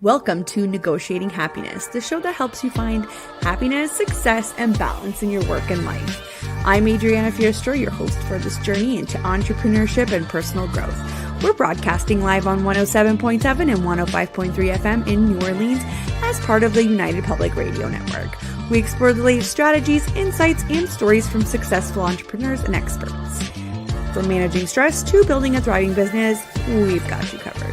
Welcome to Negotiating Happiness, the show that helps you find happiness, success, and balance in your work and life. I'm Adriana Fierastrau, your host for this journey into entrepreneurship and personal growth. We're broadcasting live on 107.7 and 105.3 FM in New Orleans as part of the United Public Radio Network. We explore the latest strategies, insights, and stories from successful entrepreneurs and experts. From managing stress to building a thriving business, we've got you covered.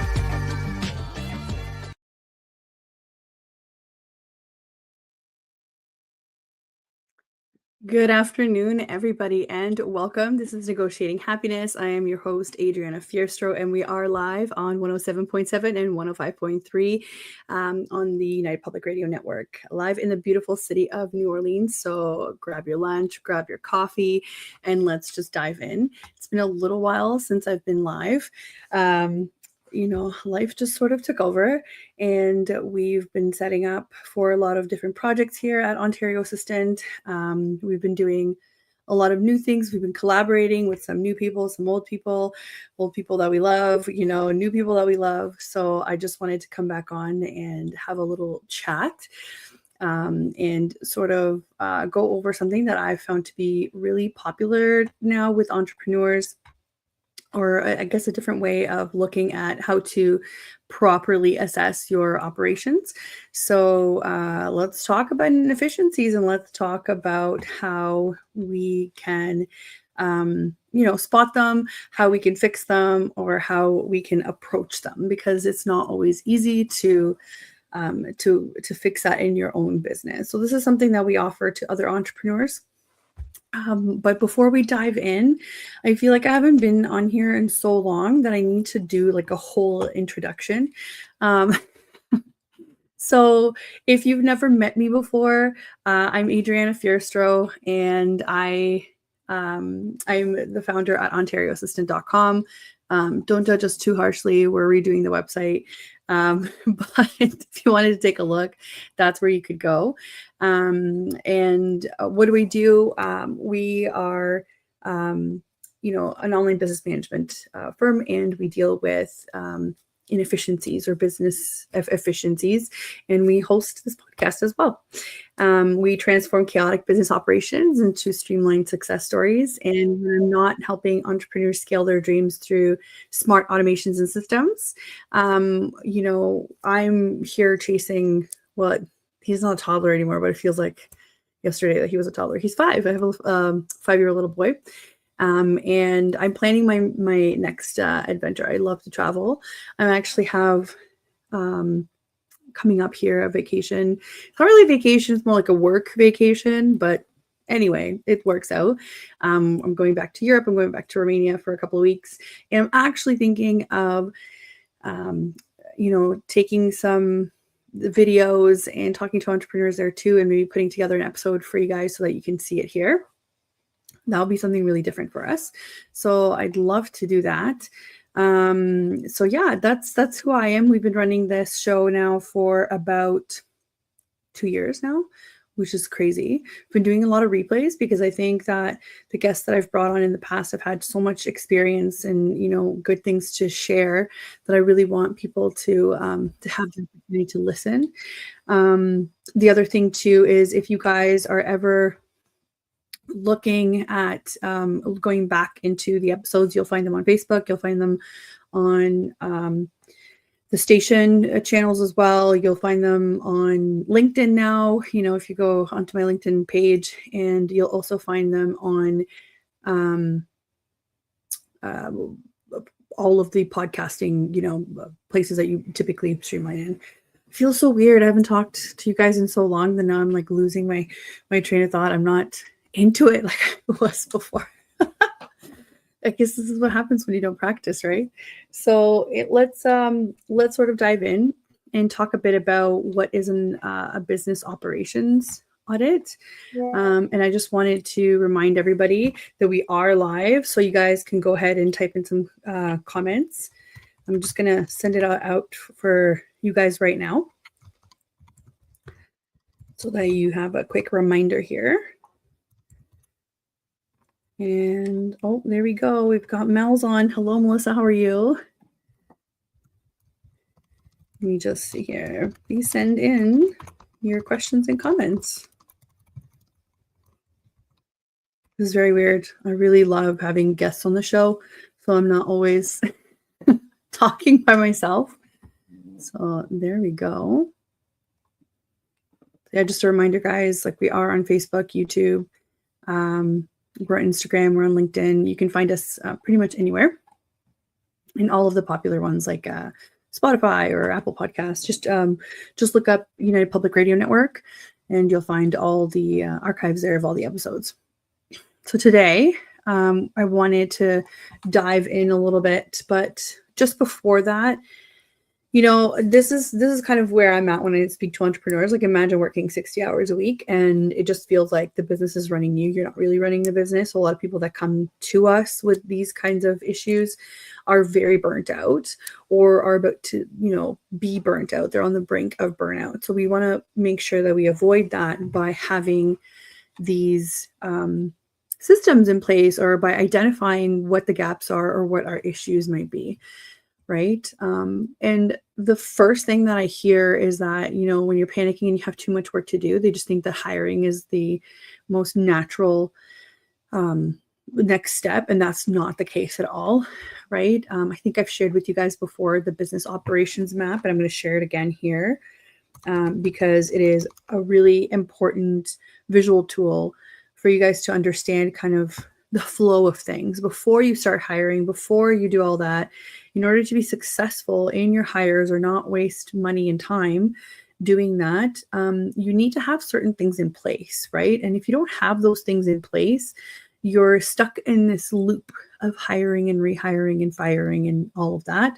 Good afternoon, everybody, and welcome. This is Negotiating Happiness. I am your host, Adriana Fierastrau, and we are live on 107.7 and 105.3 on the United Public Radio Network, live in the beautiful city of New Orleans. So grab your lunch, grab your coffee, and let's just dive in. It's been a little while since I've been live. Life just sort of took over, and we've been setting up for a lot of different projects here at Ontario Assistant. We've been doing a lot of new things. We've been collaborating with some new people, some old people that we love, new people that we love. So I just wanted to come back on and have a little chat and sort of go over something that I've found to be really popular now with entrepreneurs, or I guess a different way of looking at how to properly assess your operations. So let's talk about inefficiencies, and let's talk about how we can, spot them, how we can fix them, or how we can approach them, because it's not always easy to fix that in your own business. So this is something that we offer to other entrepreneurs. But before we dive in, I feel like I haven't been on here in so long that I need to do like a whole introduction. So if you've never met me before, I'm Adriana Fierastrau, and I'm the founder at OntarioAssistant.com. Don't judge us too harshly. We're redoing the website. But if you wanted to take a look, that's where you could go. And what do? We are, an online business management firm, and we deal with inefficiencies or business efficiencies, and we host this podcast as well. We transform chaotic business operations into streamlined success stories, and we're not helping entrepreneurs scale their dreams through smart automations and systems. I'm here chasing he's not a toddler anymore, but it feels like yesterday that he was a toddler. He's 5. I have a 5-year-old little boy. And I'm planning my next adventure. I love to travel. I actually have coming up here a vacation. It's not really a vacation, it's more like a work vacation, but anyway, it works out. I'm going back to Europe. I'm going back to Romania for a couple of weeks. And I'm actually thinking of, taking some videos and talking to entrepreneurs there too, and maybe putting together an episode for you guys so that you can see it here. That'll be something really different for us. So I'd love to do that. So yeah, that's who I am. We've been running this show now for about 2 years now, which is crazy. I've been doing a lot of replays because I think that the guests that I've brought on in the past have had so much experience and, good things to share that I really want people to have the opportunity to listen. The other thing too is, if you guys are ever looking at going back into the episodes, you'll find them on Facebook, you'll find them on the station channels as well. You'll find them on LinkedIn now, if you go onto my LinkedIn page, and you'll also find them on all of the podcasting, places that you typically streamline in. It feels so weird. I haven't talked to you guys in so long that now I'm like losing my train of thought. I'm not into it like I was before. I guess this is what happens when you don't practice, right? So let's sort of dive in and talk a bit about what is a business operations audit. And I just wanted to remind everybody that we are live, so you guys can go ahead and type in some comments. I'm just gonna send it out for you guys right now, so that you have a quick reminder here. And there we go. We've got Mel's on. Hello, Melissa. How are you? Let me just see here. Please send in your questions and comments. This is very weird. I really love having guests on the show, so I'm not always talking by myself. So there we go. Yeah, just a reminder, guys, like we are on Facebook, YouTube, we're on Instagram, we're on LinkedIn. You can find us pretty much anywhere. And all of the popular ones like Spotify or Apple Podcasts. Just look up United Public Radio Network, and you'll find all the archives there of all the episodes. So today, I wanted to dive in a little bit, but just before that, this is kind of where I'm at when I speak to entrepreneurs. Like, imagine working 60 hours a week and it just feels like the business is running you. You're not really running the business. So a lot of people that come to us with these kinds of issues are very burnt out or are about to, be burnt out. They're on the brink of burnout. So we want to make sure that we avoid that by having these systems in place, or by identifying what the gaps are or what our issues might be. Right. And the first thing that I hear is that, when you're panicking and you have too much work to do, they just think that hiring is the most natural next step. And that's not the case at all. Right. I think I've shared with you guys before the business operations map, and I'm going to share it again here because it is a really important visual tool for you guys to understand kind of the flow of things before you start hiring, before you do all that. In order to be successful in your hires or not waste money and time doing that, you need to have certain things in place, right? And if you don't have those things in place, you're stuck in this loop of hiring and rehiring and firing and all of that.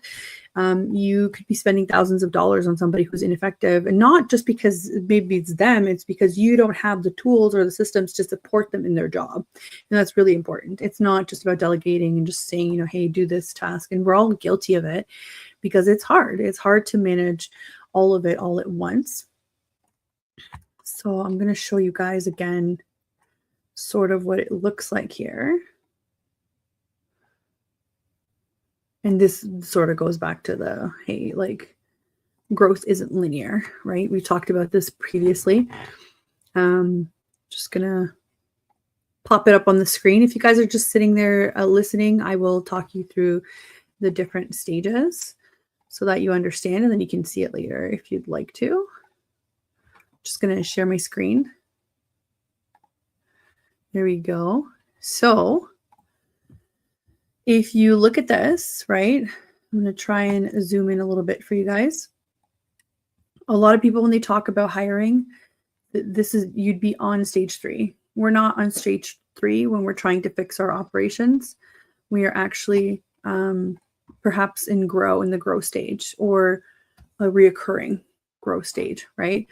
You could be spending thousands of dollars on somebody who's ineffective, and not just because maybe it's them, it's because you don't have the tools or the systems to support them in their job. And that's really important. It's not just about delegating and just saying, hey, do this task. And we're all guilty of it because it's hard. It's hard to manage all of it all at once. So I'm going to show you guys again sort of what it looks like here. And this sort of goes back to the, hey, like, growth isn't linear, right? We've talked about this previously. Just gonna pop it up on the screen. If you guys are just sitting there listening, I will talk you through the different stages so that you understand, and then you can see it later if you'd like to. Just gonna share my screen. There we go. So if you look at this, right, I'm going to try and zoom in a little bit for you guys. A lot of people, when they talk about hiring, you'd be on stage 3. We're not on stage 3 when we're trying to fix our operations. We are actually perhaps in the grow stage, or a reoccurring growth stage, right?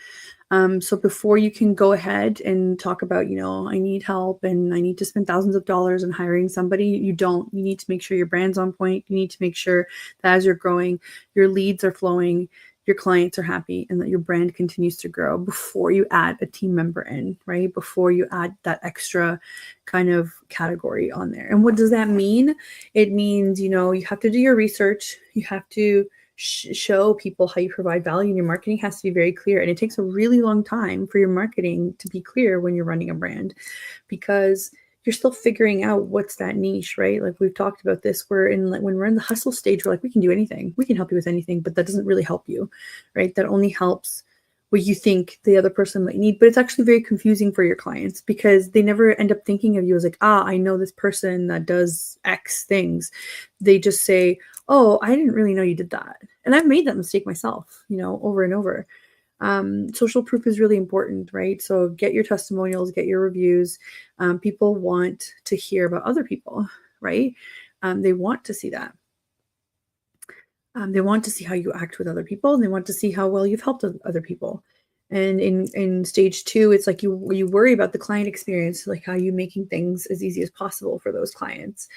So before you can go ahead and talk about, I need help and I need to spend thousands of dollars on hiring somebody, you need to make sure your brand's on point. You need to make sure that as you're growing, your leads are flowing, your clients are happy, and that your brand continues to grow before you add a team member in, right? Before you add that extra kind of category on there. And what does that mean? It means, you have to do your research. You have to show people how you provide value, and your marketing has to be very clear. And it takes a really long time for your marketing to be clear when you're running a brand, because you're still figuring out what's that niche, right? Like we've talked about this, when we're in the hustle stage, we're like, we can do anything. We can help you with anything, but that doesn't really help you, right? That only helps what you think the other person might need. But it's actually very confusing for your clients, because they never end up thinking of you as like, I know this person that does X things. They just say, oh, I didn't really know you did that. And I've made that mistake myself, over and over. Social proof is really important, right? So get your testimonials, get your reviews. People want to hear about other people, right? They want to see that. They want to see how you act with other people, and they want to see how well you've helped other people. And in stage 2, it's like you worry about the client experience, like how you making things as easy as possible for those clients,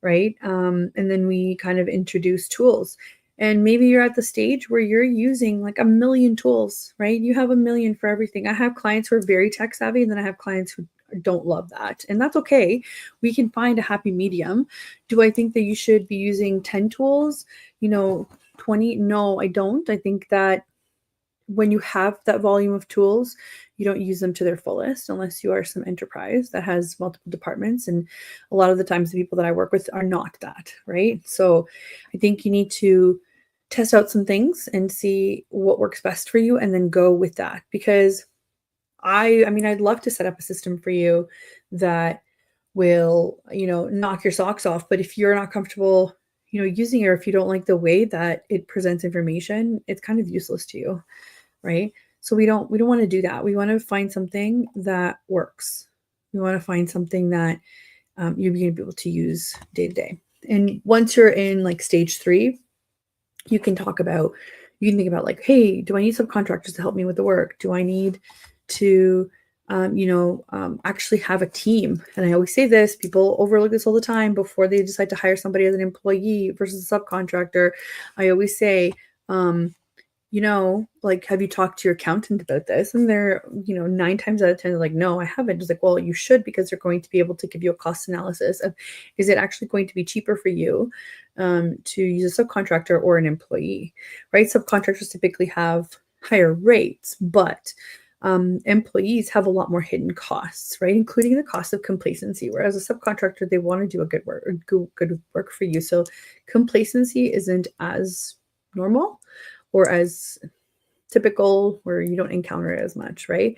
right? And then we kind of introduce tools. And maybe you're at the stage where you're using like 1 million tools, right? You have 1 million for everything. I have clients who are very tech savvy, and then I have clients who don't love that. And that's okay. We can find a happy medium. Do I think that you should be using 10 tools? 80/20? No, I don't. I think that when you have that volume of tools, you don't use them to their fullest unless you are some enterprise that has multiple departments. And a lot of the times, the people that I work with are not that, right? So I think you need to test out some things and see what works best for you and then go with that. Because I mean, I'd love to set up a system for you that will, knock your socks off. But if you're not comfortable, using it, or if you don't like the way that it presents information, it's kind of useless to you, right? So we don't want to do that. We want to find something that works. We want to find something that you're going to be able to use day to day. And once you're in like stage 3, you can think about like, hey, do I need subcontractors to help me with the work? Do I need to actually have a team? And I always say this, people overlook this all the time before they decide to hire somebody as an employee versus a subcontractor. I always say, like, have you talked to your accountant about this? And they're, 9 times out of 10, they're like, no, I haven't. It's like, well, you should, because they're going to be able to give you a cost analysis of, is it actually going to be cheaper for you to use a subcontractor or an employee, right? Subcontractors typically have higher rates, but employees have a lot more hidden costs, right? Including the cost of complacency. Whereas a subcontractor, they want to do a good work for you. So complacency isn't as normal or as typical, where you don't encounter it as much, right?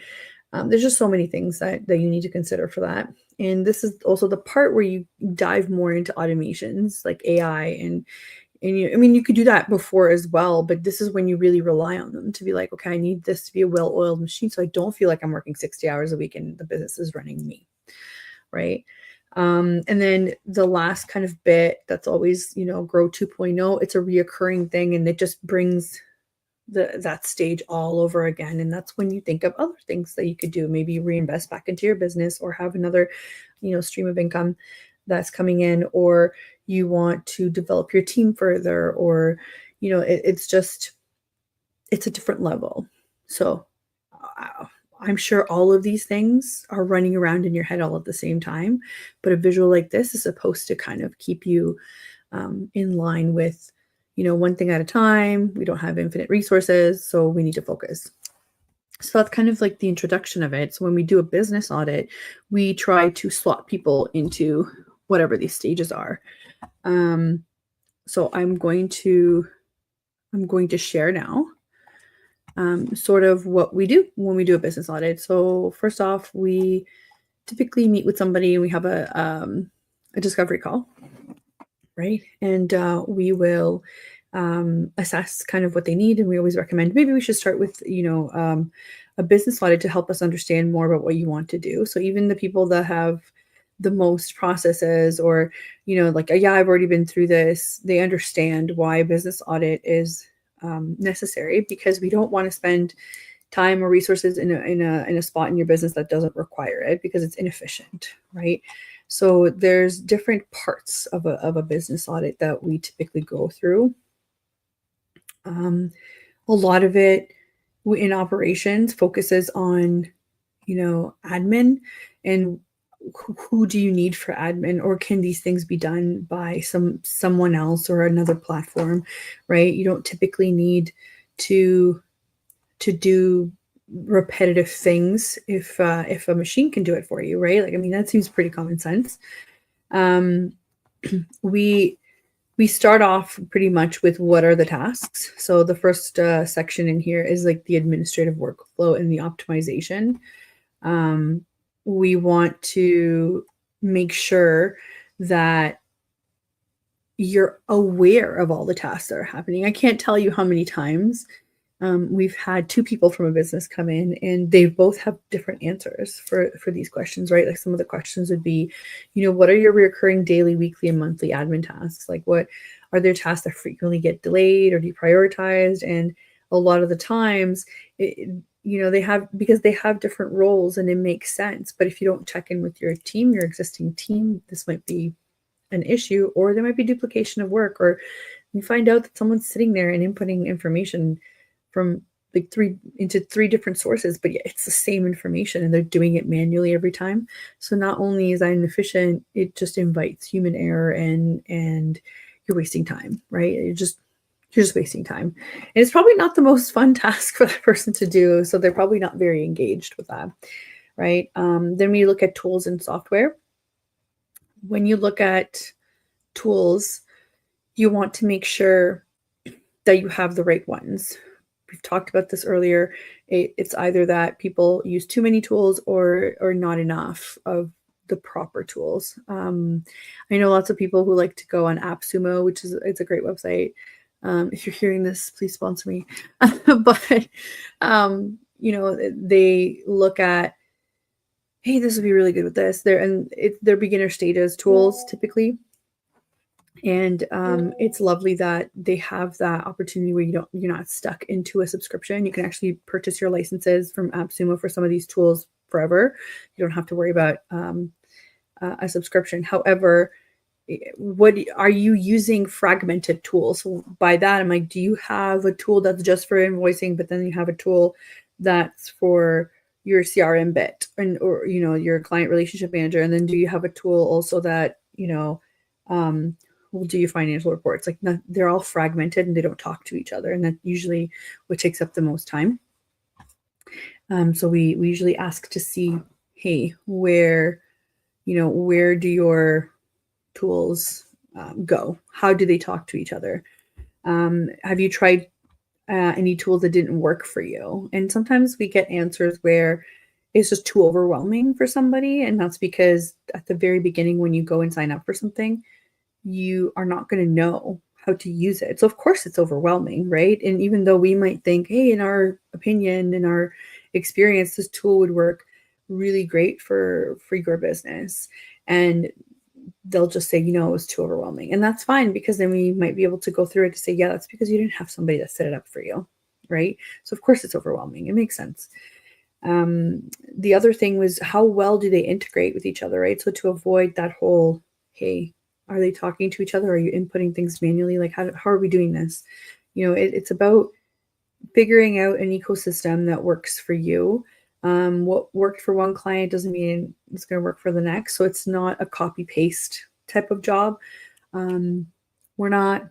There's just so many things that you need to consider for that. And this is also the part where you dive more into automations like AI and you could do that before as well, but this is when you really rely on them to be like, okay, I need this to be a well-oiled machine, so I don't feel like I'm working 60 hours a week and the business is running me, right? And then the last kind of bit that's always, Grow 2.0, it's a reoccurring thing, and it just brings that stage all over again. And that's when you think of other things that you could do, maybe reinvest back into your business or have another, stream of income that's coming in, or you want to develop your team further, or, it's a different level. So I'm sure all of these things are running around in your head all at the same time, but a visual like this is supposed to kind of keep you in line with, one thing at a time. We don't have infinite resources, so we need to focus. So that's kind of like the introduction of it. So when we do a business audit, we try to slot people into whatever these stages are. So I'm going to share now sort of what we do when we do a business audit. So first off, we typically meet with somebody and we have a discovery call, right? And we will assess kind of what they need. And we always recommend maybe we should start with, a business audit to help us understand more about what you want to do. So even the people that have the most processes, or, like, yeah, I've already been through this, they understand why a business audit is necessary, because we don't want to spend time or resources in a spot in your business that doesn't require it, because it's inefficient, right? So there's different parts of a business audit that we typically go through. A lot of it in operations focuses on, admin, and who do you need for admin, or can these things be done by someone else or another platform, right? You don't typically need to do repetitive things if a machine can do it for you, right? Like, I mean, that seems pretty common sense. We start off pretty much with what are the tasks. So the first section in here is like the administrative workflow and the optimization. We want to make sure that you're aware of all the tasks that are happening. I can't tell you how many times we've had 2 people from a business come in and they both have different answers for these questions, right? Like, some of the questions would be, what are your recurring daily, weekly, and monthly admin tasks? Like, what are there tasks that frequently get delayed or deprioritized? And a lot of the times, because they have different roles, and it makes sense. But if you don't check in with your team, your existing team, this might be an issue, or there might be duplication of work, or you find out that someone's sitting there and inputting information from like 3 different sources, but yeah, it's the same information and they're doing it manually every time. So not only is that inefficient, it just invites human error, and you're wasting time, right? You're just wasting time. And it's probably not the most fun task for that person to do. So they're probably not very engaged with that, right? Then we look at tools and software. When you look at tools, you want to make sure that you have the right ones. We've talked about this earlier. It's either that people use too many tools or not enough of the proper tools. I know lots of people who like to go on AppSumo, which is it's a great website. If you're hearing this, please sponsor me. But they look at, hey, this would be really good with this. They're beginner stages tools typically. And it's lovely that they have that opportunity where you're not stuck into a subscription. You can actually purchase your licenses from AppSumo for some of these tools forever. You don't have to worry about a subscription. However, what are you using fragmented tools? So by that, I'm like, do you have a tool that's just for invoicing, but then you have a tool that's for your CRM bit or your client relationship manager, and then do you have a tool also that will do your financial reports? Like, they're all fragmented and they don't talk to each other, and that's usually what takes up the most time. So we usually ask to see, hey, where do your tools go? How do they talk to each other? Have you tried any tools that didn't work for you? And sometimes we get answers where it's just too overwhelming for somebody, and that's because at the very beginning when you go and sign up for something, you are not going to know how to use it. So of course it's overwhelming, right? And even though we might think, hey, in our opinion, in our experience, this tool would work really great for your business, and they'll just say, it was too overwhelming. And that's fine, because then we might be able to go through it to say, yeah, that's because you didn't have somebody that set it up for you, right? So of course it's overwhelming. It makes sense. The other thing was, how well do they integrate with each other, right? So to avoid that whole, hey, are they talking to each other? Are you inputting things manually? Like, how are we doing this? It's about figuring out an ecosystem that works for you. What worked for one client doesn't mean it's going to work for the next. So it's not a copy paste type of job. We're not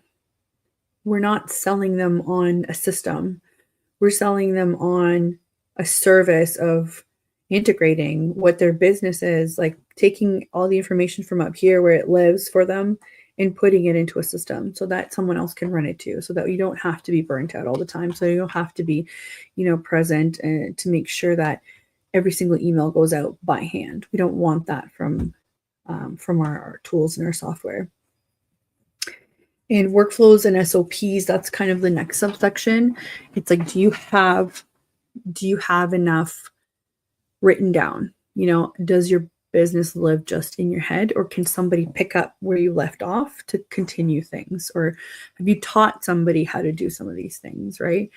selling them on a system. We're selling them on a service of integrating what their business is, like taking all the information from up here where it lives for them and putting it into a system so that someone else can run it too, so that you don't have to be burnt out all the time. So you don't have to be, present to make sure that every single email goes out by hand. We don't want that from our tools and our software. And workflows and SOPs, that's kind of the next subsection. It's like, do you have enough written down? Does your business live just in your head, or can somebody pick up where you left off to continue things? Or have you taught somebody how to do some of these things, right?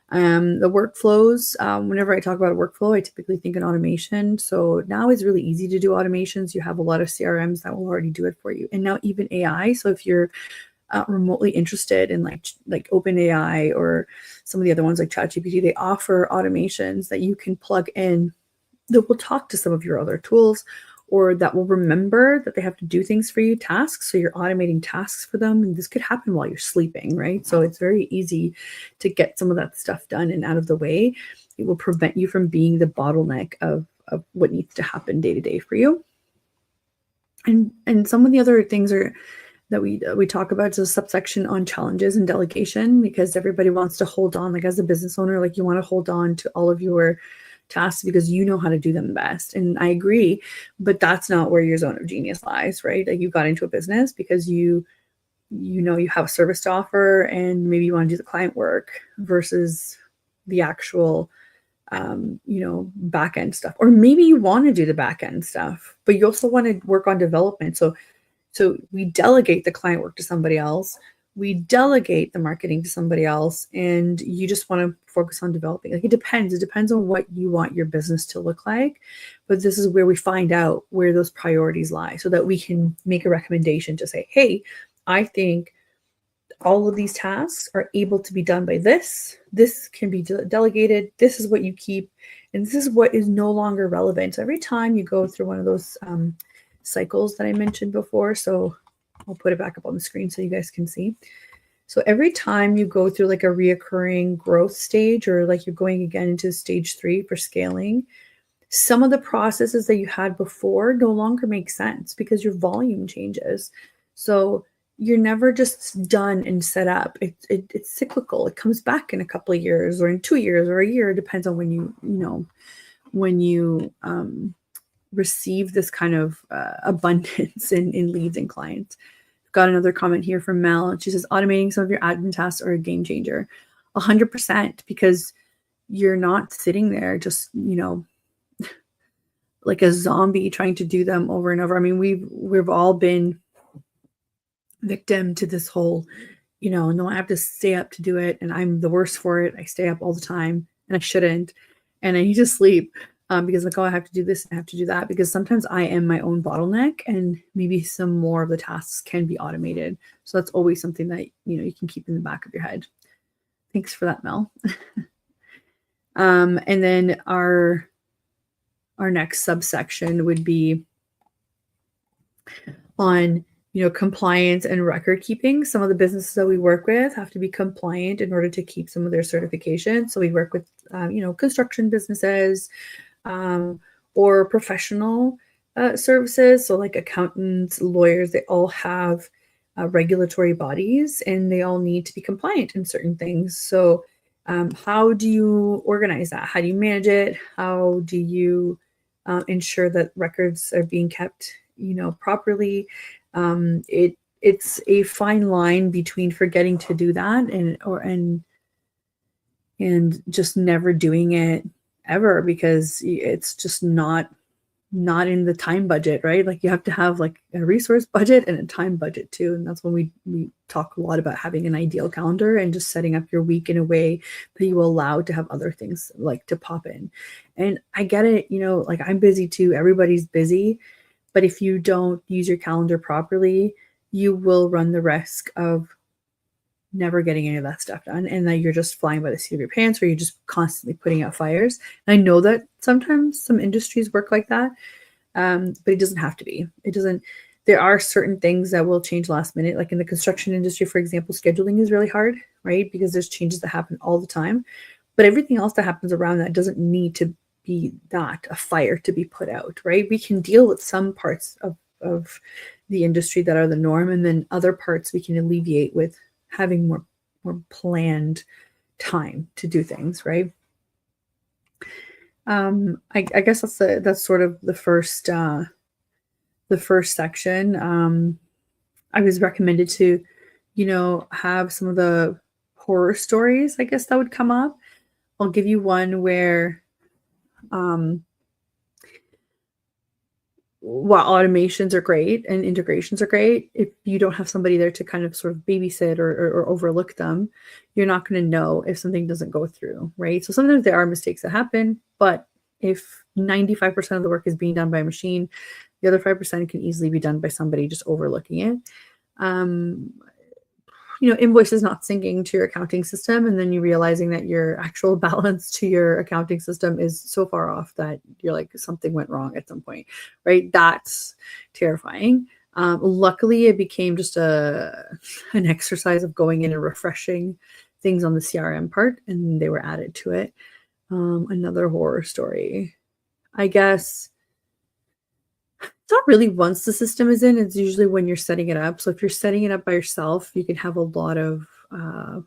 The workflows, whenever I talk about a workflow, I typically think in automation. So now it's really easy to do automations. You have a lot of CRMs that will already do it for you. And now even AI. So if you're remotely interested in like OpenAI or some of the other ones like ChatGPT, they offer automations that you can plug in that will talk to some of your other tools, or that will remember that they have to do things for you, tasks. So you're automating tasks for them. And this could happen while you're sleeping, right? So it's very easy to get some of that stuff done and out of the way. It will prevent you from being the bottleneck of what needs to happen day to day for you. And some of the other things that we talk about is a subsection on challenges and delegation, because everybody wants to hold on, like as a business owner, like you want to hold on to all of your tasks because you know how to do them best. And I agree, but that's not where your zone of genius lies, right? Like you got into a business because you have a service to offer, and maybe you want to do the client work versus the actual back end stuff. Or maybe you want to do the back end stuff, but you also want to work on development. So we delegate the client work to somebody else. We delegate the marketing to somebody else, and you just want to focus on developing. Like it depends on what you want your business to look like. But this is where we find out where those priorities lie, so that we can make a recommendation to say, hey, I think all of these tasks are able to be done by this. This can be delegated. This is what you keep, and this is what is no longer relevant. So every time you go through one of those cycles that I mentioned before, so I'll put it back up on the screen so you guys can see. So every time you go through like a reoccurring growth stage, or like you're going again into stage 3 for scaling, some of the processes that you had before no longer make sense because your volume changes. So you're never just done and set up. It's cyclical. It comes back in a couple of years or in 2 years or a year. It depends on when you receive this kind of abundance in leads and clients. Got another comment here from Mel. She says, automating some of your admin tasks are a game changer. 100%, because you're not sitting there just, like a zombie trying to do them over and over. I mean, we've all been victim to this whole, no, I have to stay up to do it, and I'm the worst for it. I stay up all the time, and I shouldn't, and I need to sleep because like, oh, I have to do this and I have to do that, because sometimes I am my own bottleneck, and maybe some more of the tasks can be automated. So that's always something that you can keep in the back of your head. Thanks for that, Mel. And then our next subsection would be on compliance and record keeping. Some of the businesses that we work with have to be compliant in order to keep some of their certification. So we work with construction businesses or professional services. So like accountants, lawyers, they all have regulatory bodies, and they all need to be compliant in certain things. So how do you organize that? How do you manage it? How do you ensure that records are being kept properly? It's a fine line between forgetting to do that and just never doing it ever, because it's just not in the time budget, right? Like you have to have like a resource budget and a time budget too. And that's when we talk a lot about having an ideal calendar and just setting up your week in a way that you will allow to have other things like to pop in. And I get it, like I'm busy too. Everybody's busy. But if you don't use your calendar properly, you will run the risk of never getting any of that stuff done, and that you're just flying by the seat of your pants, or you're just constantly putting out fires. And I know that sometimes some industries work like that, but it doesn't have to be. It doesn't. There are certain things that will change last minute. Like in the construction industry, for example, scheduling is really hard, right? Because there's changes that happen all the time. But everything else that happens around that doesn't need to be a fire to be put out, right? We can deal with some parts of the industry that are the norm, and then other parts we can alleviate with having more planned time to do things, right? I guess that's sort of the first section. I was recommended to, have some of the horror stories, I guess, that would come up. I'll give you one where while automations are great and integrations are great, if you don't have somebody there to kind of sort of babysit or overlook them, you're not going to know if something doesn't go through, right? So sometimes there are mistakes that happen, but if 95% of the work is being done by a machine, the other 5% can easily be done by somebody just overlooking it. Invoices not syncing to your accounting system, and then you realizing that your actual balance to your accounting system is so far off that you're like, something went wrong at some point, right? That's terrifying. Luckily, it became just an exercise of going in and refreshing things on the CRM part, and they were added to it. Another horror story, I guess. It's not really once the system is in, it's usually when you're setting it up. So if you're setting it up by yourself, you can have a lot of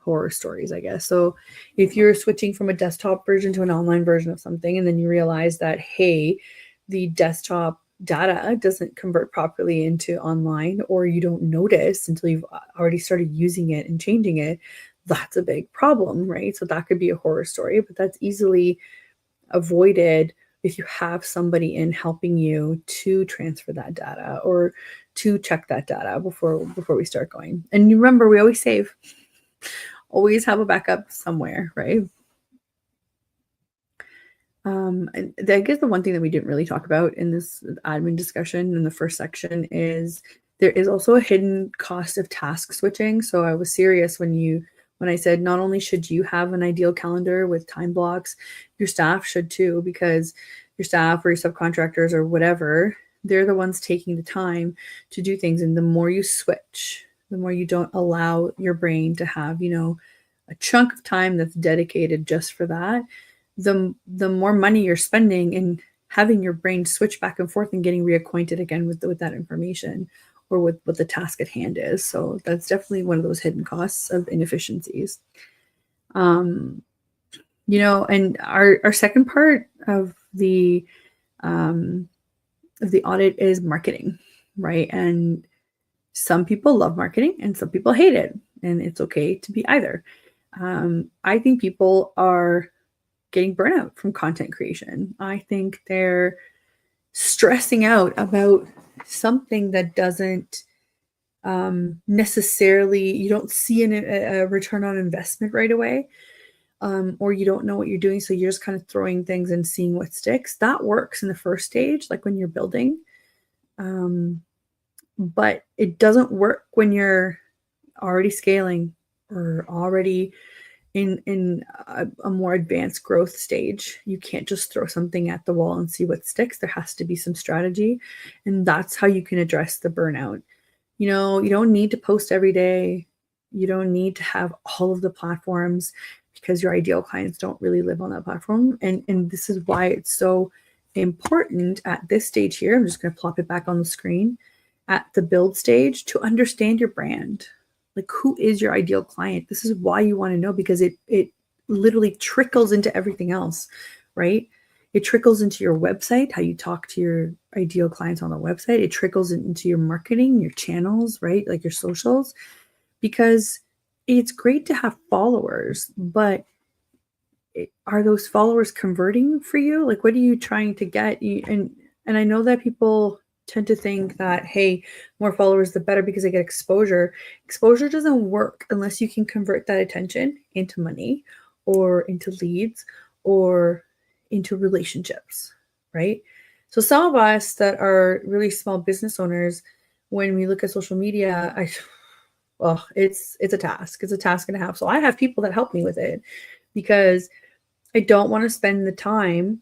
horror stories, I guess. So if you're switching from a desktop version to an online version of something, and then you realize that, hey, the desktop data doesn't convert properly into online, or you don't notice until you've already started using it and changing it, that's a big problem, right? So that could be a horror story, but that's easily avoided if you have somebody in helping you to transfer that data or to check that data before we start going. And you remember, we always save, always have a backup somewhere, right? And I guess the one thing that we didn't really talk about in this admin discussion in the first section is there is also a hidden cost of task switching. So I was serious when I said not only should you have an ideal calendar with time blocks, your staff should too, because your staff or your subcontractors or whatever, they're the ones taking the time to do things. And the more you switch, the more you don't allow your brain to have, a chunk of time that's dedicated just for that, the more money you're spending in having your brain switch back and forth and getting reacquainted again with that information or with what the task at hand is. So that's definitely one of those hidden costs of inefficiencies. And our second part of the audit is marketing, right? And some people love marketing and some people hate it, and it's okay to be either. I think people are getting burnout from content creation. I think they're stressing out about something that doesn't necessarily, you don't see a return on investment right away, or you don't know what you're doing, so you're just kind of throwing things and seeing what sticks. That works in the first stage, like when you're building, but it doesn't work when you're already scaling or already in a more advanced growth stage. You can't just throw something at the wall and see what sticks. There has to be some strategy, and that's how you can address the burnout. You don't need to post every day. You don't need to have all of the platforms, because your ideal clients don't really live on that platform. And this is why it's so important at this stage here. I'm just going to plop it back on the screen at the build stage to understand your brand. Like, who is your ideal client? This is why you want to know, because it literally trickles into everything else, right? It trickles into your website, how you talk to your ideal clients on the website. It trickles into your marketing, your channels, right? Like your socials, because it's great to have followers, but are those followers converting for you? Like, what are you trying to get? And I know that people tend to think that, hey, more followers the better because they get exposure. Exposure doesn't work unless you can convert that attention into money or into leads or into relationships, right? So some of us that are really small business owners, when we look at social media, it's a task. It's a task and a half. So I have people that help me with it, because I don't want to spend the time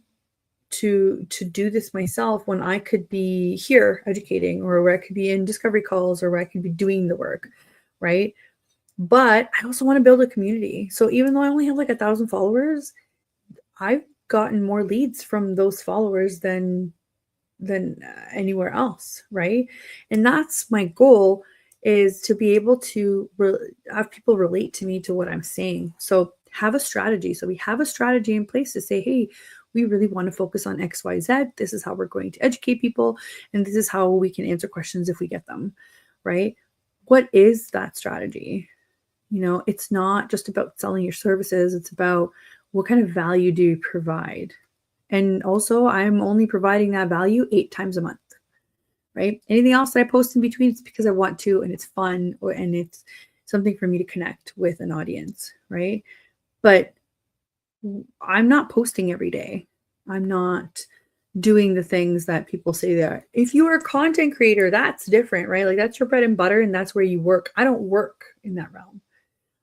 to do this myself when I could be here educating, or where I could be in discovery calls, or where I could be doing the work, right? But I also want to build a community. So even though I only have like 1,000 followers, I've gotten more leads from those followers than anywhere else, right? And that's my goal, is to be able to have people relate to me, to what I'm saying. So have a strategy. So we have a strategy in place to say, hey, we really want to focus on XYZ. This is how we're going to educate people, and this is how we can answer questions if we get them, right? What is that strategy? It's not just about selling your services. It's about, what kind of value do you provide? And also, I'm only providing that value 8 times a month, right? Anything else that I post in between, it's because I want to, and it's fun, and it's something for me to connect with an audience, right? But I'm not posting every day. I'm not doing the things that people say they are. If you are a content creator, that's different, right? Like, that's your bread and butter, and that's where you work. I don't work in that realm.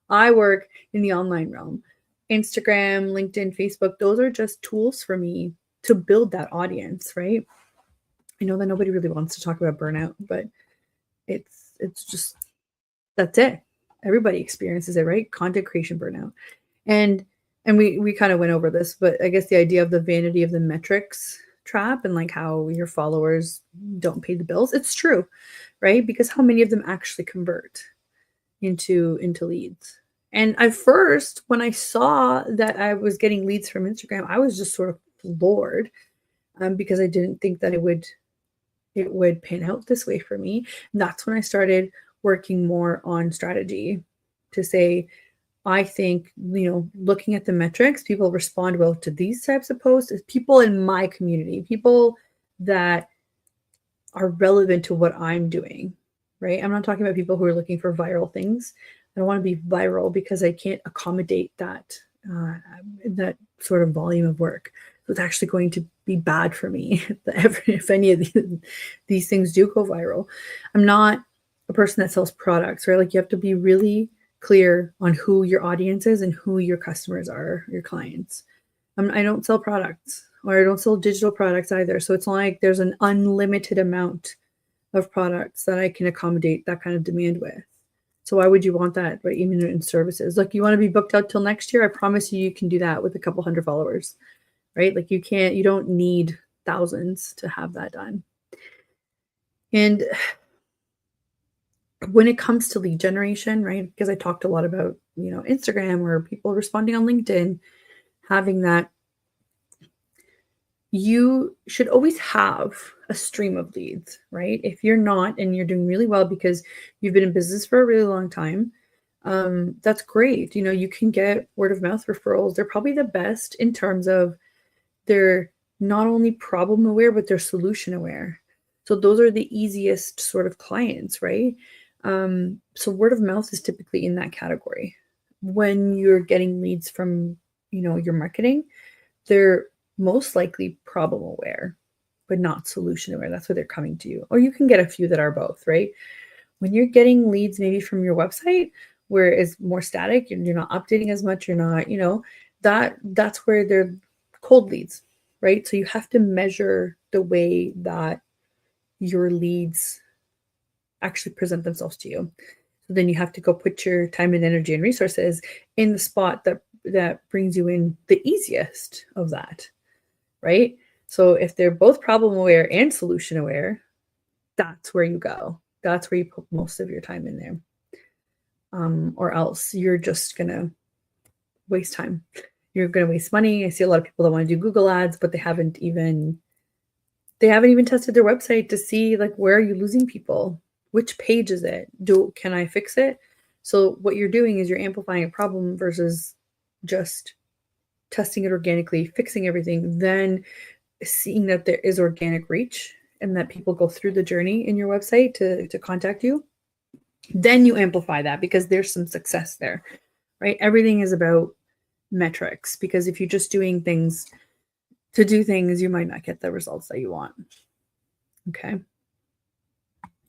I work in the online realm. Instagram, LinkedIn, Facebook, those are just tools for me to build that audience, right? I know that nobody really wants to talk about burnout, but it's just, that's it. Everybody experiences it, right? Content creation burnout. And we kind of went over this, but I guess the idea of the vanity of the metrics trap, and like how your followers don't pay the bills, it's true, right? Because how many of them actually convert into leads? And at first, when I saw that I was getting leads from Instagram, I was just sort of floored, because I didn't think that it would pan out this way for me. And that's when I started working more on strategy, to say, I think, looking at the metrics, people respond well to these types of posts. People in my community, people that are relevant to what I'm doing, right? I'm not talking about people who are looking for viral things. I don't want to be viral, because I can't accommodate that sort of volume of work. So it's actually going to be bad for me if any of these things do go viral. I'm not a person that sells products, right? Like, you have to be really clear on who your audience is and who your customers are, your clients. I don't sell products, or I don't sell digital products either. So it's not like there's an unlimited amount of products that I can accommodate that kind of demand with. So why would you want that, right? Even in services, like you want to be booked out till next year. I promise you, you can do that with a couple hundred followers, right? Like you don't need thousands to have that done. And when it comes to lead generation, right? Because I talked a lot about, Instagram or people responding on LinkedIn, having that, you should always have a stream of leads, right? If you're not and you're doing really well because you've been in business for a really long time, that's great. You can get word of mouth referrals. They're probably the best in terms of they're not only problem aware, but they're solution aware. So those are the easiest sort of clients, right? So word of mouth is typically in that category. When you're getting leads from, your marketing, they're most likely problem aware, but not solution aware. That's why they're coming to you. Or you can get a few that are both, right? When you're getting leads maybe from your website where it's more static, you're not updating as much, you're not, that's where they're cold leads, right? So you have to measure the way that your leads actually present themselves to you. So then you have to go put your time and energy and resources in the spot that brings you in the easiest of that, right? So if they're both problem aware and solution aware, that's where you go. That's where you put most of your time in there. Or else you're just going to waste time. You're going to waste money. I see a lot of people that want to do Google ads, but they haven't even tested their website to see like, where are you losing people? Which page is it? Can I fix it? So what you're doing is you're amplifying a problem versus just testing it organically, fixing everything, then seeing that there is organic reach and that people go through the journey in your website to contact you. Then you amplify that because there's some success there, right? Everything is about metrics, because if you're just doing things to do things, you might not get the results that you want. Okay.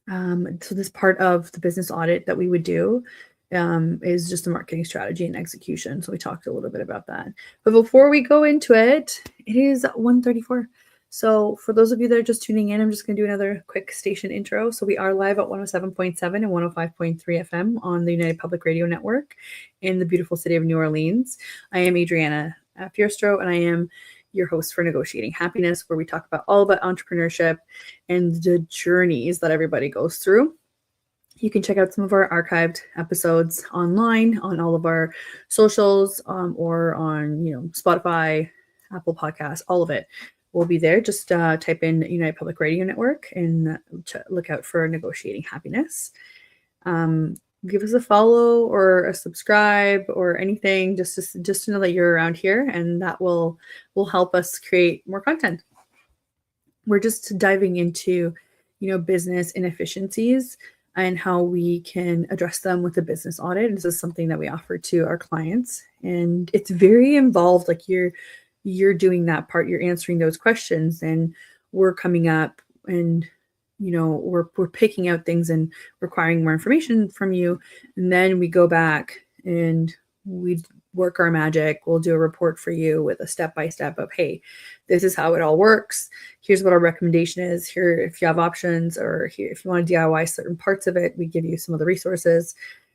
So this part of the business audit that we would do is just the marketing strategy and execution. So we talked a little bit about that. But before we go into it, it is 1:34. So for those of you that are just tuning in, I'm just going to do another quick station intro. So we are live at 107.7 and 105.3 FM on the United Public Radio Network in the beautiful city of New Orleans. I am Adriana Fierastrau, and I am your host for Negotiating Happiness, where we talk all about entrepreneurship and the journeys that everybody goes through. You can check out some of our archived episodes online on all of our socials, or on Spotify, Apple Podcasts, all of it will be there. Just type in United Public Radio Network and look out for Negotiating Happiness. Give us a follow or a subscribe or anything, just to know that you're around here, and that will help us create more content. We're just diving into business inefficiencies and how we can address them with a business audit. This is something that we offer to our clients, and it's very involved. Like you're doing that part, you're answering those questions, and we're coming up and we're picking out things and requiring more information from you. And then we go back and we work our magic. We'll do a report for you with a step-by-step of, hey, this is how it all works. Here's what our recommendation is. Here, if you have options, or here, if you want to DIY certain parts of it, we give you some of the resources.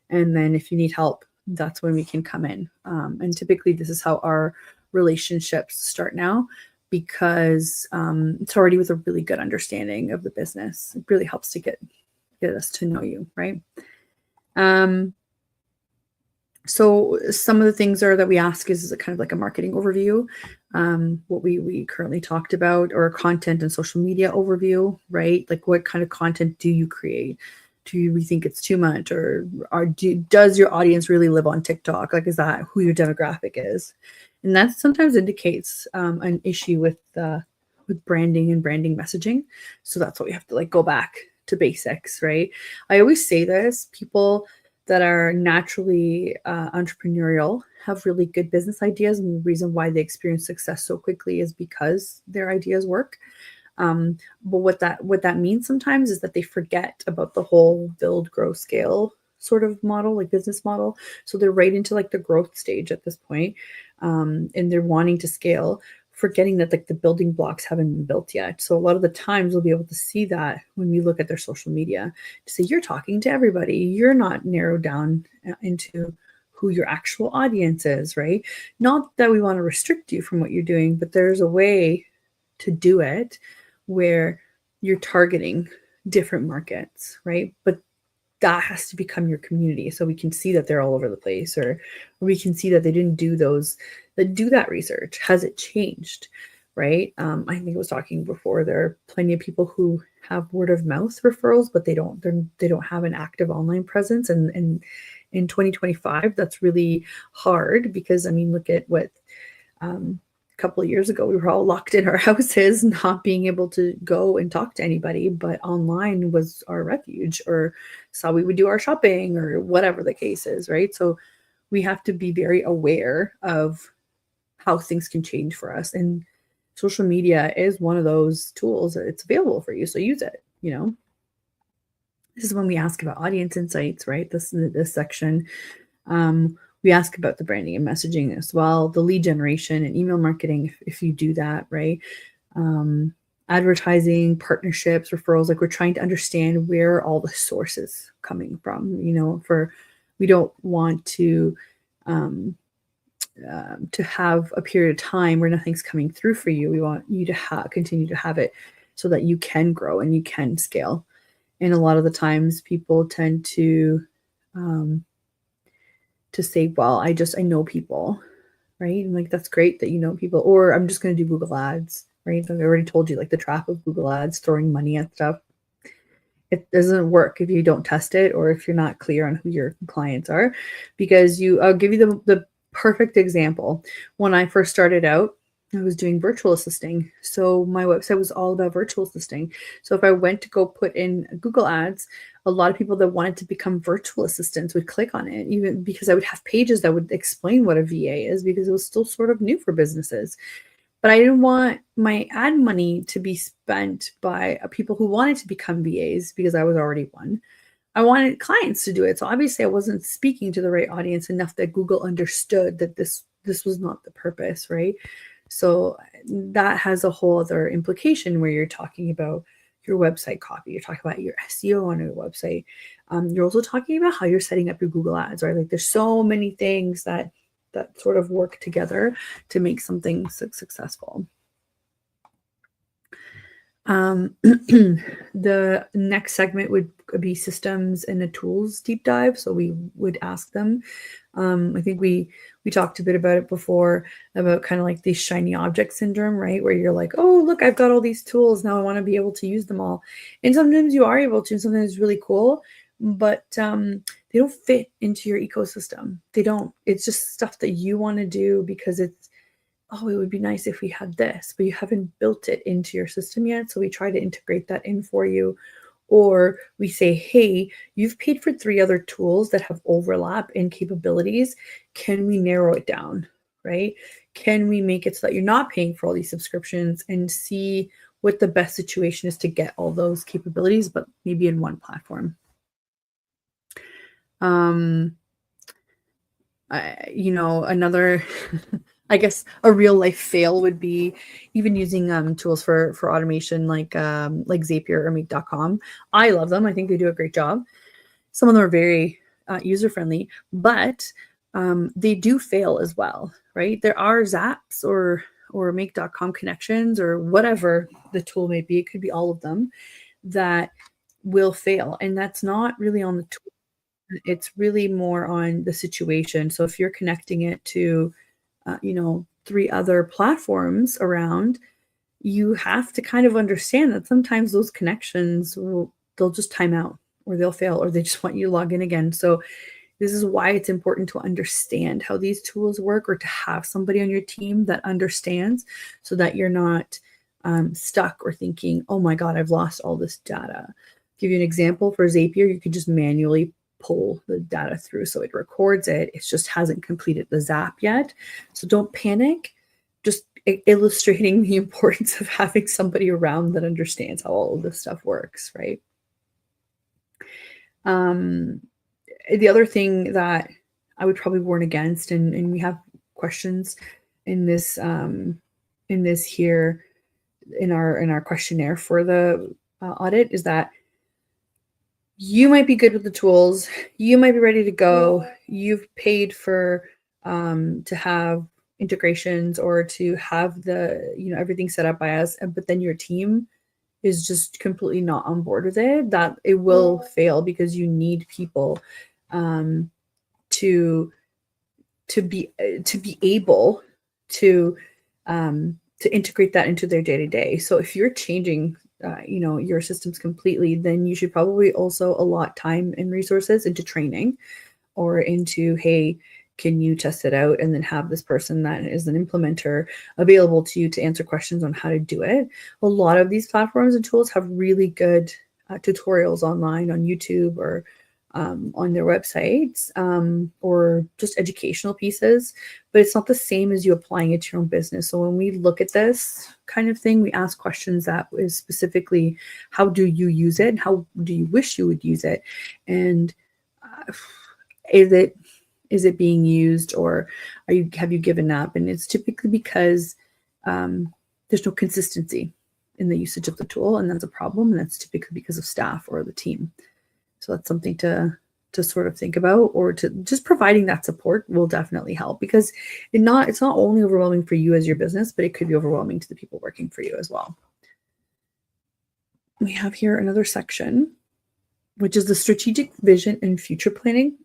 And then if you need help, that's when we can come in. And typically this is how our relationships start now, because it's already with a really good understanding of the business. It really helps to get us to know you, right? So some of the things that we ask is kind of like a marketing overview, what we currently talked about, or a content and social media overview, right? Like, what kind of content do you create? Do we think it's too much, or does your audience really live on TikTok? Like, is that who your demographic is? And that sometimes indicates an issue with branding and branding messaging. So that's what we have to go back to basics, right? I always say this: people that are naturally entrepreneurial have really good business ideas, and the reason why they experience success so quickly is because their ideas work. But what that means sometimes is that they forget about the whole build, grow, scale sort of model, like business model. So they're right into the growth stage at this point, and they're wanting to scale forgetting that like the building blocks haven't been built yet. So a lot of the times we'll be able to see that when we look at their social media to say, you're talking to everybody. You're not narrowed down into who your actual audience is, right? Not that we want to restrict you from what you're doing, but there's a way to do it where you're targeting different markets, right? But that has to become your community so we can see that they're all over the place, or we can see that they didn't do that research. Has it changed, right? I think I was talking before, there are plenty of people who have word of mouth referrals, but they don't have an active online presence. And in 2025, that's really hard because, I mean, look at what a couple of years ago, we were all locked in our houses, not being able to go and talk to anybody, but online was our refuge, or so we would do our shopping or whatever the case is, right? So we have to be very aware of how things can change for us. And social media is one of those tools that it's available for you. So use it, you know. This is when we ask about audience insights, right? This section. We ask about the branding and messaging as well, the lead generation and email marketing, if you do that, right? Advertising, partnerships, referrals, like we're trying to understand where all the sources coming from, you know, we don't want to have a period of time where nothing's coming through for you. We want you to continue to have it so that you can grow and you can scale. And a lot of the times people tend to say, well, I know people, right? And like, that's great that you know people, or I'm just going to do Google ads, right? So I already told you, like the trap of Google ads, throwing money at stuff. It doesn't work if you don't test it, or if you're not clear on who your clients are, because I'll give you the perfect example. When I first started out, I was doing virtual assisting. So my website was all about virtual assisting. So if I went to go put in Google ads, a lot of people that wanted to become virtual assistants would click on it, even because I would have pages that would explain what a VA is, because it was still sort of new for businesses. But I didn't want my ad money to be spent by people who wanted to become VAs, because I was already one. I wanted clients to do it. So obviously I wasn't speaking to the right audience enough that Google understood that this was not the purpose, right? So that has a whole other implication where you're talking about your website copy. You're talking about your SEO on your website. You're also talking about how you're setting up your Google ads, right? Like there's so many things that sort of work together to make something successful. The next segment would be systems and the tools deep dive. So we would ask them. I think we talked a bit about it before, about kind of like the shiny object syndrome, right? Where you're like, oh, look, I've got all these tools. Now I want to be able to use them all. And sometimes you are able to, and sometimes it's really cool, but they don't fit into your ecosystem. They don't. It's just stuff that you want to do because it's, oh, it would be nice if we had this, but you haven't built it into your system yet. So we try to integrate that in for you. Or we say, hey, you've paid for 3 other tools that have overlap in capabilities. Can we narrow it down, right? Can we make it so that you're not paying for all these subscriptions, and see what the best situation is to get all those capabilities, but maybe in one platform? Another I guess a real life fail would be even using tools for automation like Zapier or Make.com. I love them. I think they do a great job. Some of them are very user friendly, but they do fail as well, right? There are Zaps or Make.com connections, or whatever the tool may be. It could be all of them that will fail, and that's not really on the tool. It's really more on the situation. So if you're connecting it to 3 other platforms around, you have to kind of understand that sometimes those connections they'll just time out, or they'll fail, or they just want you to log in again. So this is why it's important to understand how these tools work, or to have somebody on your team that understands, so that you're not stuck or thinking, oh my God, I've lost all this data. Give you an example. For Zapier, you could just manually pull the data through. So it records it. It just hasn't completed the zap yet. So don't panic. Just illustrating the importance of having somebody around that understands how all of this stuff works, right? The other thing that I would probably warn against, and we have questions in this in this here in our questionnaire for the audit is that you might be good with the tools, you might be ready to go, you've paid for to have integrations or to have the everything set up by us, but then your team is just completely not on board with it, that it will fail because you need people to be able to integrate that into their day-to-day. So if you're changing your systems completely, then you should probably also allot time and resources into training or into, hey, can you test it out, and then have this person that is an implementer available to you to answer questions on how to do it. A lot of these platforms and tools have really good tutorials online on YouTube or on their websites, or just educational pieces, but it's not the same as you applying it to your own business. So when we look at this kind of thing, we ask questions that is specifically, how do you use it? How do you wish you would use it? And is it being used, or have you given up? And it's typically because there's no consistency in the usage of the tool, and that's a problem. And that's typically because of staff or the team. So that's something to sort of think about, or to just providing that support will definitely help, because it's not only overwhelming for you as your business, but it could be overwhelming to the people working for you as well. We have here another section, which is the strategic vision and future planning.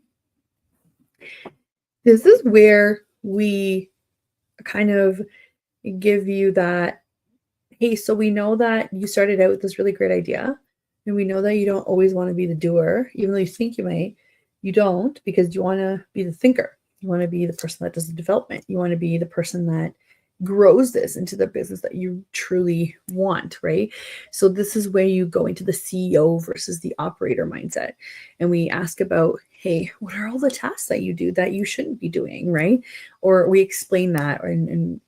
This is where we kind of give you that, hey, so we know that you started out with this really great idea, and we know that you don't always want to be the doer, even though you think you might. You don't, because you want to be the thinker. You want to be the person that does the development. You want to be the person that grows this into the business that you truly want, right? So this is where you go into the CEO versus the operator mindset. And we ask about, hey, what are all the tasks that you do that you shouldn't be doing, right? Or we explain that, and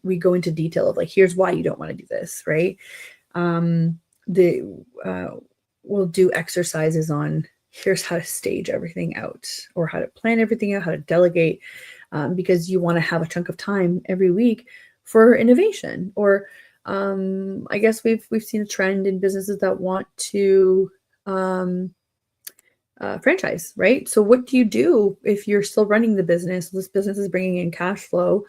we go into detail of, like, here's why you don't want to do this, right? We'll do exercises on, here's how to stage everything out, or how to plan everything out, how to delegate, because you want to have a chunk of time every week for innovation. Or I guess we've seen a trend in businesses that want to franchise, right? So what do you do if you're still running the business? This business is bringing in cash flow,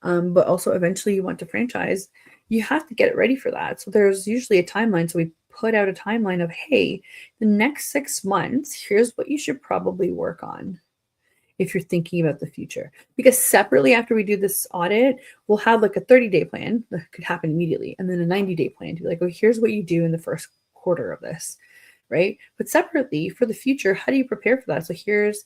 but also eventually you want to franchise. You have to get it ready for that. So there's usually a timeline. So we put out a timeline of, hey, the next 6 months, here's what you should probably work on if you're thinking about the future. Because separately, after we do this audit, we'll have like a 30-day plan that could happen immediately, and then a 90-day plan to be like, oh, here's what you do in the first quarter of this, right? But separately, for the future, how do you prepare for that? So here's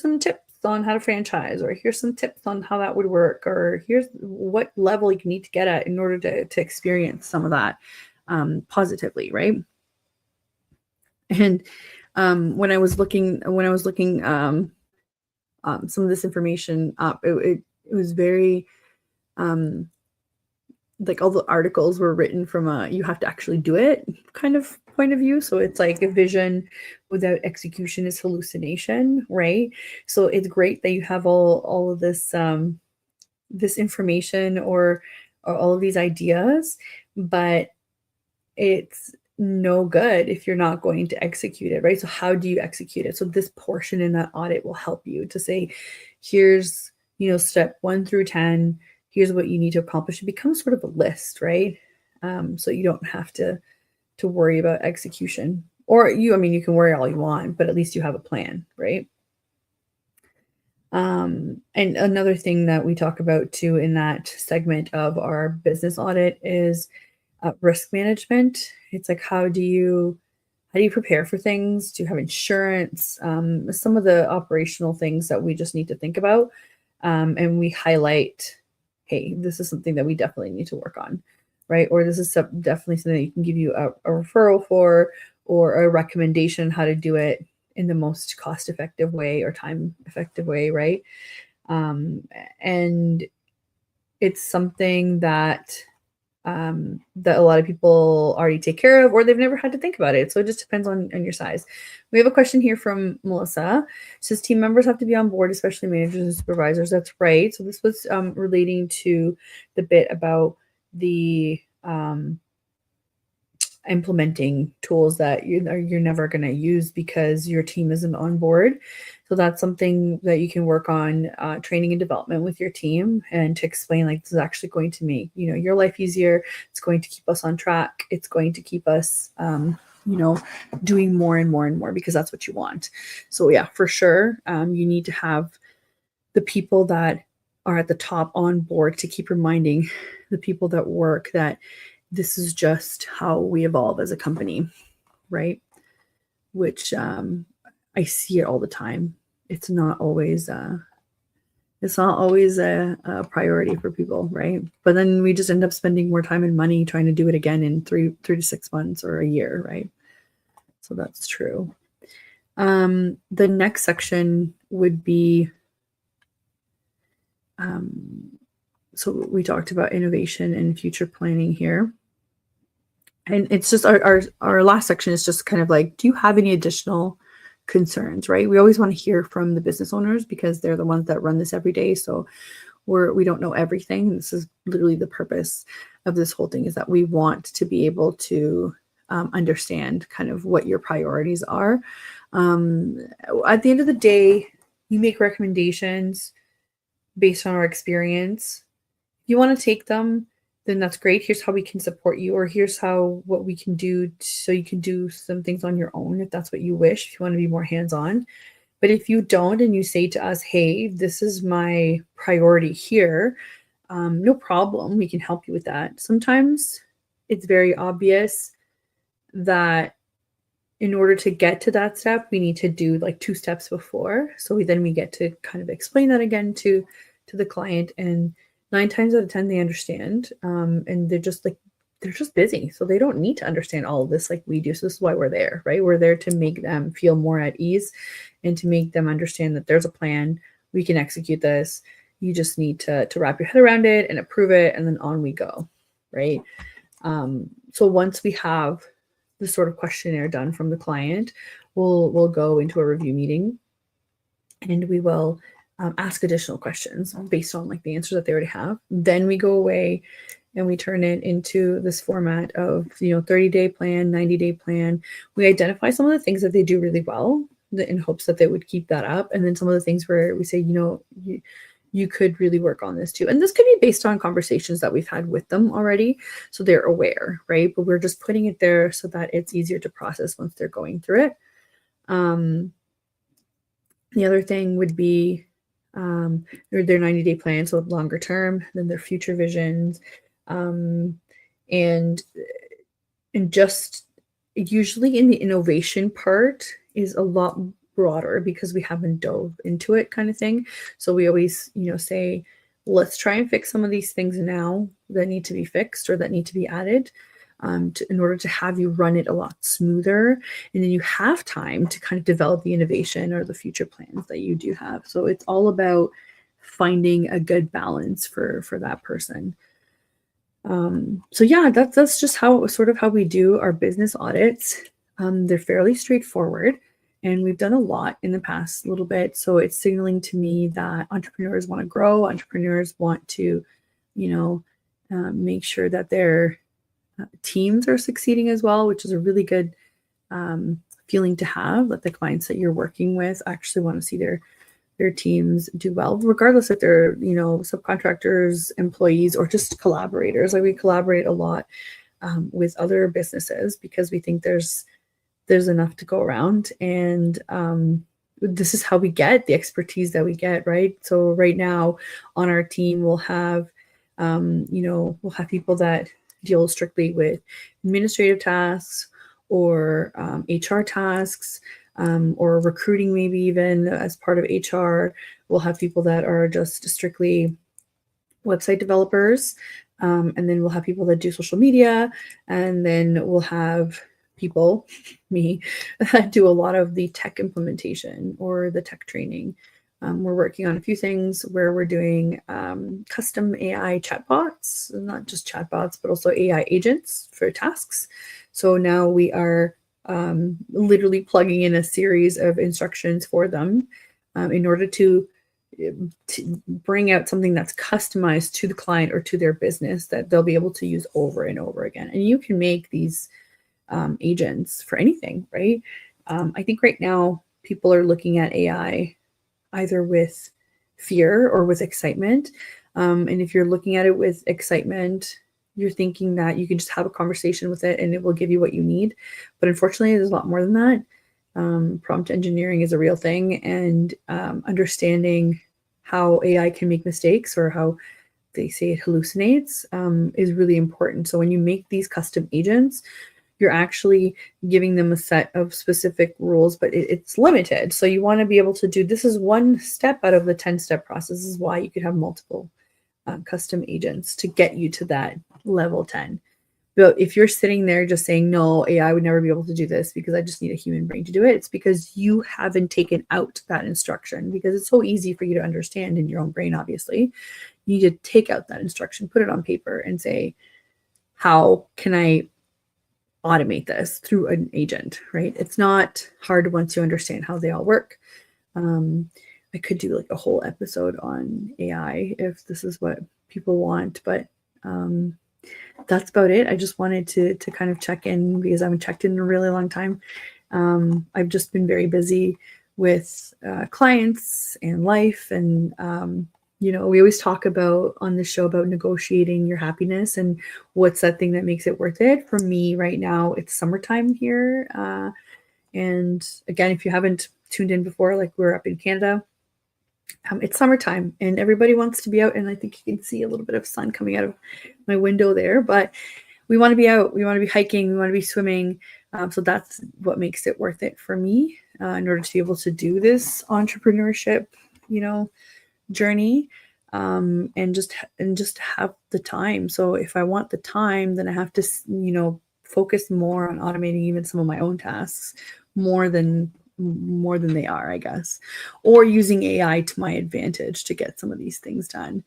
some tips on how to franchise, or here's some tips on how that would work, or here's what level you need to get at in order to experience some of that positively, right? And when I was looking some of this information up, it was very like, all the articles were written from a you have to actually do it kind of point of view. So it's like, a vision without execution is hallucination, right? So it's great that you have all of this this information, or all of these ideas, but it's no good if you're not going to execute it, right? So how do you execute it? So this portion in that audit will help you to say, here's, step 1 through 10, here's what you need to accomplish. It becomes sort of a list, right? So you don't have to worry about execution, or you can worry all you want, but at least you have a plan, right? And another thing that we talk about too in that segment of our business audit is risk management. It's like, how do you prepare for things? Do you have insurance? Some of the operational things that we just need to think about. And we highlight, hey, this is something that we definitely need to work on, right? Or this is definitely something that you can give you a referral for, or a recommendation how to do it in the most cost-effective way or time-effective way, right? And it's something that that a lot of people already take care of, or they've never had to think about it. So it just depends on your size. We have a question here from Melissa. It says, team members have to be on board, especially managers and supervisors. That's right. So this was relating to the bit about the implementing tools that you're never going to use because your team isn't on board. So that's something that you can work on, training and development with your team, and to explain, like, this is actually going to make, your life easier. It's going to keep us on track. It's going to keep us, doing more and more and more, because that's what you want. So yeah, for sure. You need to have the people that are at the top on board to keep reminding the people that work that this is just how we evolve as a company, right? Which I see it all the time. It's not always a priority for people, right? But then we just end up spending more time and money trying to do it again in three to 6 months or a year, right? So that's true. The next section would be, so we talked about innovation and future planning here. And it's just our last section is just kind of like, do you have any additional concerns, right? We always want to hear from the business owners because they're the ones that run this every day. So we don't know everything. This is literally the purpose of this whole thing, is that we want to be able to understand kind of what your priorities are. At the end of the day, you make recommendations based on our experience. If you want to take them, then that's great. Here's how we can support you, or here's what we can do so you can do some things on your own if that's what you wish, if you want to be more hands-on. But if you don't, and you say to us, hey, this is my priority here, no problem. We can help you with that. Sometimes it's very obvious that in order to get to that step, we need to do like 2 steps before. So we get to kind of explain that again to the client, and 9 times out of 10, they understand. And they're just busy. So they don't need to understand all of this like we do. So this is why we're there, right? We're there to make them feel more at ease and to make them understand that there's a plan. We can execute this. You just need to wrap your head around it and approve it. And then on we go, right? So once we have the sort of questionnaire done from the client, we'll go into a review meeting, and we will ask additional questions based on like the answers that they already have. Then we go away and we turn it into this format of 30-day plan, 90-day plan. We identify some of the things that they do really well in hopes that they would keep that up, and then some of the things where we say, you could really work on this too. And this could be based on conversations that we've had with them already, so they're aware, right? But we're just putting it there so that it's easier to process once they're going through it. The other thing would be their 90-day plan, so longer term, then their future visions, and just usually in the innovation part is a lot broader because we haven't dove into it, kind of thing. So we always, say, let's try and fix some of these things now that need to be fixed or that need to be added, in order to have you run it a lot smoother. And then you have time to kind of develop the innovation or the future plans that you do have. So it's all about finding a good balance for that person. So yeah, that's just how we do our business audits. They're fairly straightforward, and we've done a lot in the past little bit. So it's signaling to me that entrepreneurs want to grow. Entrepreneurs want to, make sure that their teams are succeeding as well, which is a really good feeling to have, that the clients that you're working with actually want to see their teams do well, regardless if they're, subcontractors, employees, or just collaborators. Like, we collaborate a lot with other businesses because we think there's enough to go around, and this is how we get the expertise that we get, right? So right now on our team, we'll have people that deal strictly with administrative tasks or HR tasks, or recruiting, maybe even as part of HR. We'll have people that are just strictly website developers, and then we'll have people that do social media, and then we'll have people, me, that do a lot of the tech implementation or the tech training. We're working on a few things where we're doing custom AI chatbots, not just chatbots, but also AI agents for tasks. So now we are literally plugging in a series of instructions for them in order to bring out something that's customized to the client or to their business that they'll be able to use over and over again. And you can make these agents for anything, right? I think right now people are looking at AI either with fear or with excitement. And if you're looking at it with excitement, you're thinking that you can just have a conversation with it and it will give you what you need. But unfortunately, there's a lot more than that. Prompt engineering is a real thing, and understanding how AI can make mistakes, or how they say it hallucinates, is really important. So when you make these custom agents, you're actually giving them a set of specific rules, but it's limited. So you want to be able to do, this is one step out of the 10-step process. This is why you could have multiple custom agents to get you to that level 10. But if you're sitting there just saying, no, AI would never be able to do this because I just need a human brain to do it, it's because you haven't taken out that instruction, because it's so easy for you to understand in your own brain, obviously. You need to take out that instruction, put it on paper, and say, how can I automate this through an agent, right? It's not hard once you understand how they all work. I could do like a whole episode on AI if this is what people want, but that's about it. I just wanted to kind of check in because I haven't checked in a really long time. I've just been very busy with clients and life, and we always talk about on the show about negotiating your happiness and what's that thing that makes it worth it. For me right now, it's summertime here. And again, if you haven't tuned in before, like we're up in Canada, it's summertime and everybody wants to be out. And I think you can see a little bit of sun coming out of my window there, but we want to be out. We want to be hiking. We want to be swimming. So that's what makes it worth it for me, in order to be able to do this entrepreneurship, journey, and just have the time. So if I want the time, then I have to, focus more on automating even some of my own tasks more than they are, I guess, or using AI to my advantage to get some of these things done.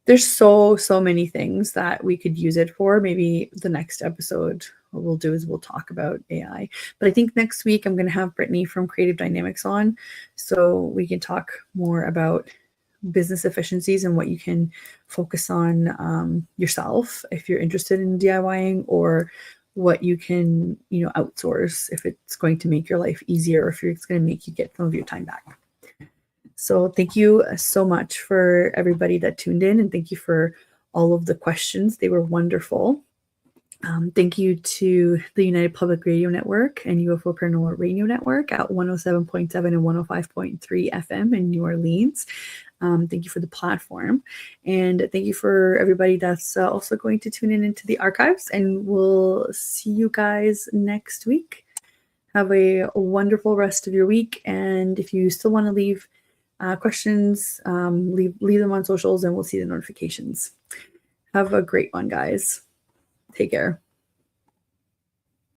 There's so many things that we could use it for. Maybe the next episode, what we'll do is we'll talk about AI. But I think next week I'm going to have Brittany from Creative Dynamics on, so we can talk more about business efficiencies and what you can focus on yourself if you're interested in DIYing, or what you can, outsource if it's going to make your life easier, or if it's going to make you get some of your time back. So thank you so much for everybody that tuned in, and thank you for all of the questions. They were wonderful. Thank you to the United Public Radio Network and UFO Paranormal Radio Network at 107.7 and 105.3 FM in New Orleans. Thank you for the platform. And thank you for everybody that's also going to tune in into the archives. And we'll see you guys next week. Have a wonderful rest of your week. And if you still want to leave questions, leave them on socials and we'll see the notifications. Have a great one, guys. Take care.